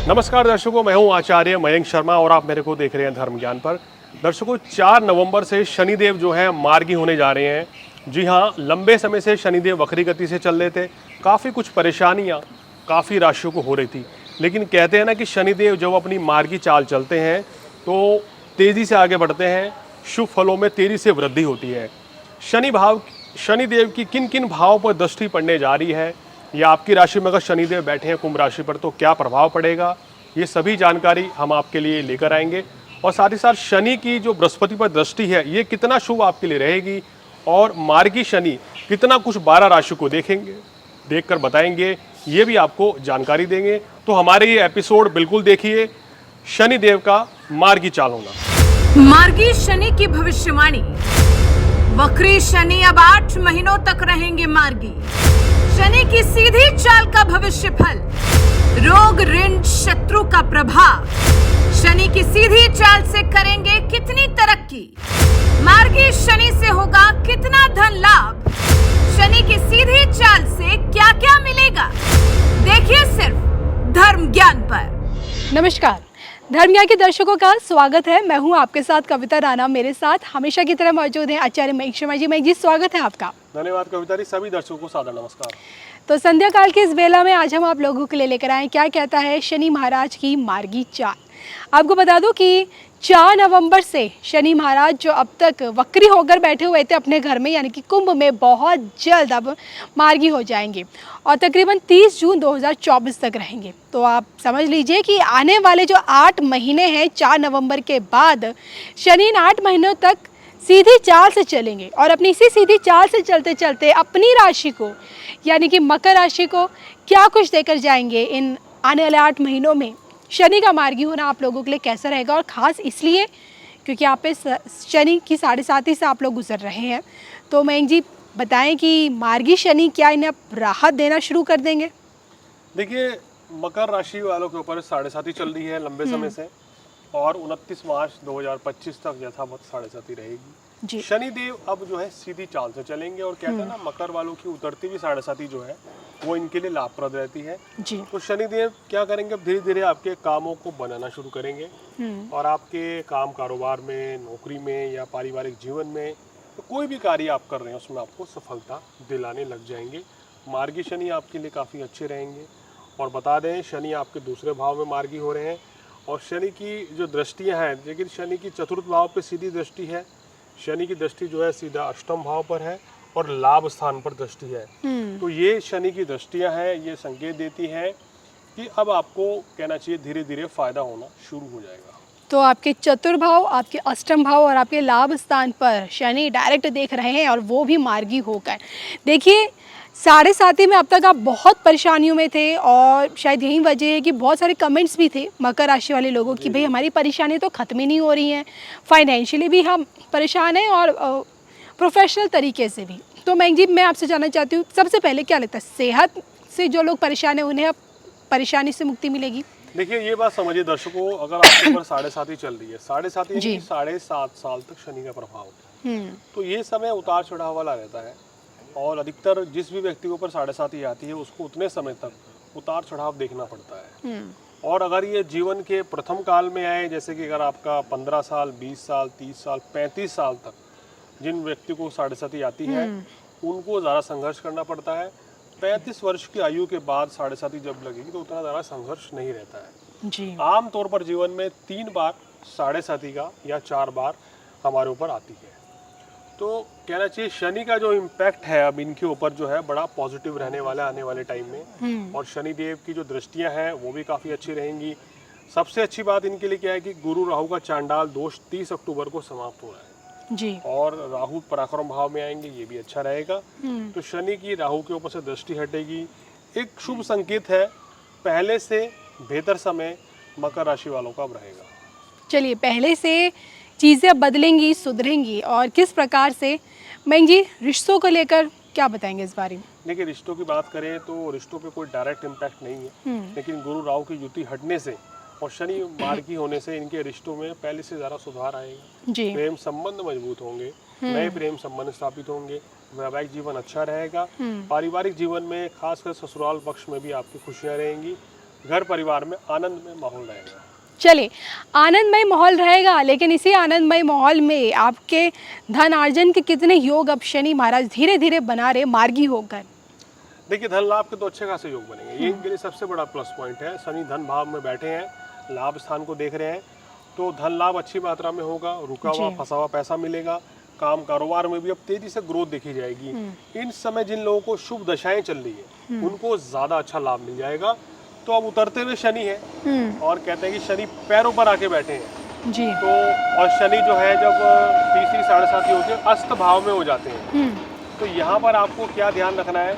नमस्कार दर्शकों, मैं हूं आचार्य मयंक शर्मा और आप मेरे को देख रहे हैं धर्म ज्ञान पर। दर्शकों, 4 नवंबर से शनिदेव जो है मार्गी होने जा रहे हैं। जी हां, लंबे समय से शनिदेव वक्री गति से चल रहे थे। काफ़ी कुछ परेशानियां काफ़ी राशियों को हो रही थी, लेकिन कहते हैं ना कि शनिदेव जब अपनी मार्गी चाल चलते हैं तो तेज़ी से आगे बढ़ते हैं, शुभ फलों में तेज़ी से वृद्धि होती है। शनिदेव की किन किन भावों पर दृष्टि पड़ने जा रही है, या आपकी राशि में अगर शनिदेव बैठे हैं कुंभ राशि पर तो क्या प्रभाव पड़ेगा, ये सभी जानकारी हम आपके लिए लेकर आएंगे। और साथ ही साथ शनि की जो बृहस्पति पर दृष्टि है ये कितना शुभ आपके लिए रहेगी, और मार्गी शनि कितना कुछ 12 राशि को देखकर बताएंगे, ये भी आपको जानकारी देंगे। तो हमारे ये एपिसोड बिल्कुल देखिए, शनिदेव का मार्गी चाल होना। मार्गी शनि की भविष्यवाणी। वक्री शनि अब 8 महीनों तक रहेंगे मार्गी। शनि की सीधी चाल का भविष्य फल। रोग ऋण शत्रु का प्रभाव। शनि की सीधी चाल से करेंगे कितनी तरक्की। मार्गी शनि से होगा कितना धन लाभ। शनि की सीधी चाल से क्या क्या मिलेगा, देखिए सिर्फ धर्म ज्ञान पर। नमस्कार, धर्म ज्ञान के दर्शकों का स्वागत है। मैं हूं आपके साथ कविता राणा। मेरे साथ हमेशा की तरह मौजूद हैं आचार्य मयंक शर्मा जी। मयंक जी, स्वागत है आपका। धन्यवाद कविता जी, सभी दर्शकों को सादर नमस्कार। तो संध्या काल की इस बेला में आज हम आप लोगों के लिए लेकर आए क्या कहता है शनि महाराज की मार्गी चाल। आपको बता दूं कि 4 नवंबर से शनि महाराज जो अब तक वक्री होकर बैठे हुए थे अपने घर में यानी कि कुंभ में, बहुत जल्द अब मार्गी हो जाएंगे और तकरीबन 30 जून 2024 तक रहेंगे। तो आप समझ लीजिए कि आने वाले जो 8 महीने हैं 4 नवंबर के बाद शनि इन 8 महीनों तक सीधी चाल से चलेंगे और अपनी इसी सीधी चाल से चलते चलते अपनी राशि को यानी कि मकर राशि को क्या कुछ देकर जाएंगे। इन आने वाले 8 महीनों में शनि का मार्गी होना आप लोगों के लिए कैसा रहेगा, और ख़ास इसलिए क्योंकि आप पे शनि की 7.5 से आप लोग गुजर रहे हैं। तो मयंक जी बताएं कि मार्गी शनि क्या इन्हें अब राहत देना शुरू कर देंगे? देखिए, मकर राशि वालों के ऊपर 7.5 चल रही है लंबे समय से, और 29 मार्च 2025 तक यथावत 7.5 रहेगी। शनिदेव अब जो है सीधी चाल से चलेंगे, और कहते हैं ना मकर वालों की उतरती भी 7.5 जो है वो इनके लिए लाभप्रद रहती है जी। तो शनिदेव क्या करेंगे, धीरे धीरे आपके कामों को बनाना शुरू करेंगे, और आपके काम कारोबार में, नौकरी में या पारिवारिक जीवन में तो कोई भी कार्य आप कर रहे हैं उसमें आपको सफलता दिलाने लग जाएंगे। मार्गी शनि आपके लिए काफ़ी अच्छे रहेंगे। और बता दें, शनि आपके दूसरे भाव में मार्गी हो रहे हैं, और शनि की जो दृष्टियां हैं, लेकिन शनि की चतुर्थ भाव पे सीधी दृष्टि है। शनि की दृष्टि जो है सीधा अष्टम भाव पर है और लाभ स्थान पर दृष्टि है। तो ये शनि की दृष्टियां हैं, ये संकेत देती हैं कि अब आपको कहना चाहिए धीरे धीरे फायदा होना शुरू हो जाएगा। तो आपके चतुर्भाव, आपके अष्टम भाव और आपके लाभ स्थान पर शनि डायरेक्ट देख रहे हैं, और वो भी मार्गी होकर। देखिए, 7.5 में अब तक आप बहुत परेशानियों में थे, और शायद यही वजह है कि बहुत सारे कमेंट्स भी थे मकर राशि वाले लोगों की, भाई हमारी परेशानी तो ख़त्म ही नहीं हो रही हैं, फाइनेंशियली भी हम परेशान हैं और प्रोफेशनल तरीके से भी। तो मयंक जी, मैं आपसे जानना चाहती हूँ, सबसे पहले क्या लगता है सेहत से जो लोग परेशान हैं उन्हें अब परेशानी से मुक्ति मिलेगी? देखिए, ये बात समझिए दर्शकों, अगर आपके ऊपर 7.5 चल रही है, 7.5 7.5 साल तक शनि का प्रभाव होता है, तो ये समय उतार चढ़ाव वाला रहता है। और अधिकतर जिस भी व्यक्ति के ऊपर 7.5 आती है उसको उतने समय तक उतार चढ़ाव देखना पड़ता है। और अगर ये जीवन के प्रथम काल में आए, जैसे कि अगर आपका 15 साल, 20 साल, 30 साल, 35 साल तक जिन व्यक्ति को 7.5 आती है उनको ज़्यादा संघर्ष करना पड़ता है। 35 वर्ष की आयु के बाद 7.5 जब लगेगी तो उतना ज़्यादा संघर्ष नहीं रहता है जी। आम तौर पर जीवन में 3 बार 7.5 का या 4 बार हमारे ऊपर आती है। तो कहना चाहिए शनि का जो इम्पैक्ट है अब इनके ऊपर जो है बड़ा पॉजिटिव रहने वाला है आने वाले टाइम में। और शनिदेव की जो दृष्टियां हैं वो भी काफ़ी अच्छी रहेंगी। सबसे अच्छी बात इनके लिए क्या है कि गुरु राहु का चांडाल दोष 30 अक्टूबर को समाप्त हो रहा है जी। और राहु पराक्रम भाव में आएंगे, ये भी अच्छा रहेगा। तो शनि की राहु के ऊपर से दृष्टि हटेगी, एक शुभ संकेत है। पहले से बेहतर समय मकर राशि वालों का अब रहेगा। चलिए, पहले से चीज़ें अब बदलेंगी, सुधरेंगी, और किस प्रकार से? मयंक जी, रिश्तों को लेकर क्या बताएंगे इस बारे में? देखिए, रिश्तों की बात करें तो रिश्तों पे कोई डायरेक्ट इम्पैक्ट नहीं है, लेकिन गुरु राहु की युति हटने से और शनि मार्गी होने से इनके रिश्तों में पहले से ज़्यादा सुधार आएगा जी। प्रेम संबंध मजबूत होंगे, नए प्रेम संबंध स्थापित होंगे, वैवाहिक जीवन अच्छा रहेगा। पारिवारिक जीवन में खासकर ससुराल पक्ष में भी आपकी खुशियाँ रहेंगी। घर परिवार में आनंदमय माहौल रहेगा। चलिए, आनंदमय माहौल रहेगा, लेकिन इसी आनंदमय माहौल में आपके धन अर्जन के कितने योग अब शनि महाराज धीरे धीरे बना रहे मार्गी होकर? देखिए, धन लाभ के तो अच्छे खासे योग बनेंगे, ये इनके लिए सबसे बड़ा प्लस पॉइंट है। शनि धन भाव में बैठे हैं, लाभ स्थान को देख रहे हैं, तो धन लाभ अच्छी मात्रा में होगा, रुका हुआ फंसा हुआ पैसा मिलेगा, काम कारोबार में भी अब तेजी से ग्रोथ देखी जाएगी। इन समय जिन लोगों को शुभ दशाएं चल रही है उनको ज्यादा अच्छा लाभ मिल जाएगा। तो अब उतरते हुए शनि है और कहते हैं कि शनि पैरों पर आके बैठे हैं जी। तो और शनि जो है जब तीसरी साढ़े साथी होती है अस्त भाव में हो जाते हैं, तो यहाँ पर आपको क्या ध्यान रखना है,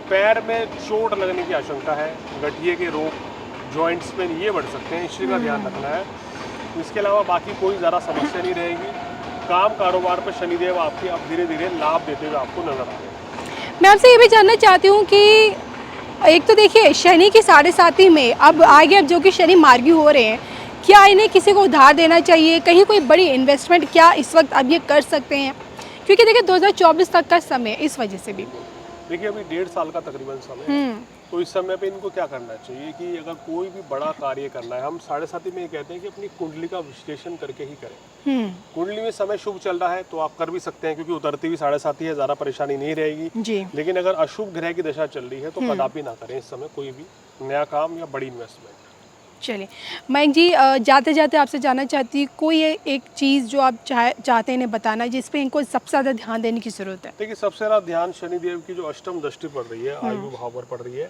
पैर में चोट लगने की आशंका है, गठिए के रोग, जॉइंट्स पे ये बढ़ सकते हैं, इसी का ध्यान रखना है। इसके अलावा बाकी कोई ज़्यादा समस्या नहीं रहेगी। काम कारोबार पर शनिदेव आपके अब धीरे धीरे लाभ देते हुए आपको नजर आ रहे हैं। मैं आपसे ये भी जानना चाहती हूँ कि एक तो देखिए शनि की साढ़े साथी में अब आगे अब जो कि शनि मार्गी हो रहे हैं, क्या इन्हें किसी को उधार देना चाहिए, कहीं कोई बड़ी इन्वेस्टमेंट क्या इस वक्त अब ये कर सकते हैं? क्योंकि देखिए 2024 तक का समय, इस वजह से भी देखिए अभी 1.5 साल का तकरीबन समय है, तो इस समय पे इनको क्या करना चाहिए कि अगर कोई भी बड़ा कार्य करना है, हम साढ़े साथी में ये कहते हैं कि अपनी कुंडली का विश्लेषण करके ही करें। कुंडली में समय शुभ चल रहा है तो आप कर भी सकते हैं, क्योंकि उतरती हुई साढ़े साथी है, ज़्यादा परेशानी नहीं रहेगी जी। लेकिन अगर अशुभ ग्रह की दशा चल रही है तो कदापि ना करें इस समय कोई भी नया काम या बड़ी इन्वेस्टमेंट। चलिए मयंक जी, जाते जाते आपसे जानना चाहती हूँ कोई एक चीज़ जो आप चाहते हैं इन्हें बताना जिस पे इनको सबसे ज़्यादा ध्यान देने की ज़रूरत है? देखिए सबसे ज़्यादा ध्यान शनिदेव की जो अष्टम दृष्टि पड़ रही है, आयु भाव पर पड़ रही है,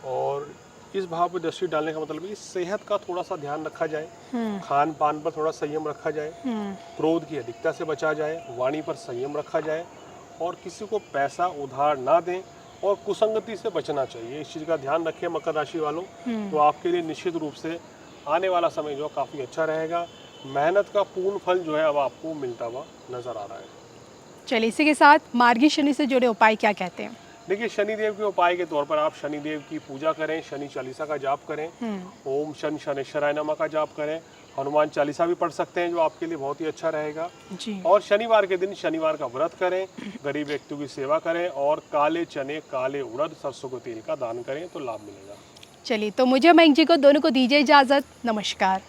और इस भाव पर दृष्टि डालने का मतलब है कि सेहत का थोड़ा सा ध्यान रखा जाए, खान पान पर थोड़ा संयम रखा जाए, क्रोध की अधिकता से बचा जाए, वाणी पर संयम रखा जाए, और किसी को पैसा उधार ना दें, और कुसंगति से बचना चाहिए। इस चीज़ का ध्यान रखें मकर राशि वालों, तो आपके लिए निश्चित रूप से आने वाला समय जो काफ़ी अच्छा रहेगा। मेहनत का पूर्ण फल जो है अब आपको मिलता हुआ नजर आ रहा है। चलिए, इसी के साथ मार्गी शनि से जुड़े उपाय क्या कहते हैं? देखिए शनिदेव के उपाय के तौर पर आप शनिदेव की पूजा करें, शनि चालीसा का जाप करें, ओम शन शनेश्वराय नमः का जाप करें, हनुमान चालीसा भी पढ़ सकते हैं जो आपके लिए बहुत ही अच्छा रहेगा जी। और शनिवार के दिन शनिवार का व्रत करें, गरीब व्यक्तियों की सेवा करें, और काले चने, काले उड़द, सरसों के तेल का दान करें तो लाभ मिलेगा। चलिए, तो मुझे मयंक जी को दोनों को दीजिए इजाज़त। नमस्कार।